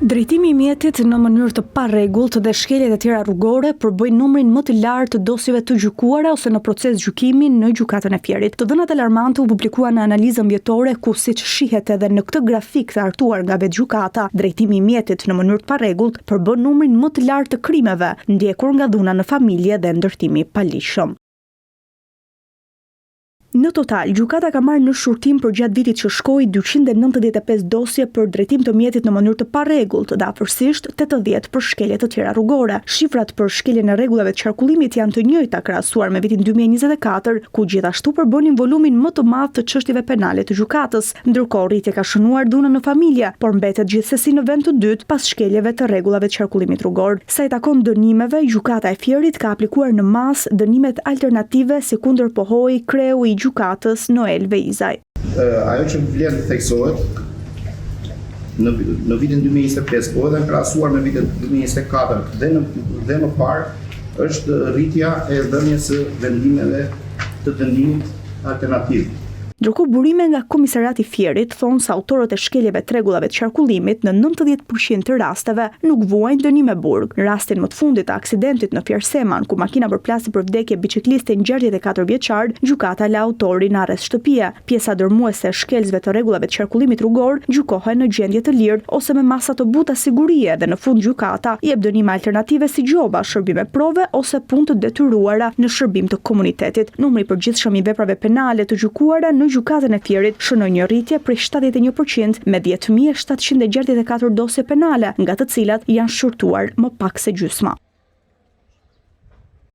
Drejtimi I mjetit në mënyrë të parregullt dhe shkeljet e tjera rrugore përbëjnë numrin më të lartë të dosjeve të gjykuara ose në proces gjykimi në gjykatën e Fierit. Të dhënat alarmante u publikuan në analizën mjetore ku siç shihet edhe në këtë grafik të hartuar nga vetë gjykata, drejtimi I mjetit në mënyrë të parregullt përbën numrin më të lartë të krimeve, ndjekur nga dhuna në familje dhe ndërtimi I paligjshëm. Në total, gjykata ka marrë në shurtim për gjatë vitit që shkoi 295 dosje për drejtim të mjetit në mënyrë të parregullt dhe afërsisht 80 për shkelje të tjera rrugore. Shifrat për shkeljen e rregullave të qarkullimit janë të njëjta krahasuar me vitin 2024, ku gjithashtu përbënin volumin më të madh të çështjeve penale të gjykatës, ndërkohë rritje ka shënuar dhunën në familje, por mbetet gjithsesi në vend të dytë pas shkeljeve të rregullave të qarkullimit rrugor. Sa I takon dënimeve, gjykata e Fierit ka aplikuar në masë dënimet alternative si kundër pohoi kreu I gjykatës Noel Veizaj. Ajo që vlen të theksohet në vitin 2025, po edhe krahasuar me vitin 2024 dhe më parë është rritja e dhënies së vendimeve të dënimit alternativ. Ndërkohë burime nga Komisariati I Fierit thonë se autorët e shkeljeve të rregullave të qarkullimit në 90% të rasteve nuk vuajnë dënim me burg. Në rastin më të fundit të aksidentit në Fierseman, ku makina përplasi për vdekje biçiklistin 64 vjeçar, gjykata la autorin në arrest shtëpie. Pjesa dërmuese e shkelësve të rregullave të qarkullimit rrugor gjykohen në gjendje të lirë ose me masa të buta sigurie dhe në fund gjykata I jep dënime alternative si gjoba, shërbime prove ose punë të detyruara në shërbim të komunitetit. Numri I përgjithshëm I veprave penale të gjykuara në gjykatën e Fierit shënoi një rritje prej 71% me 10.764 dosje penale, nga të cilat janë shqyrtuar më pak se gjysma.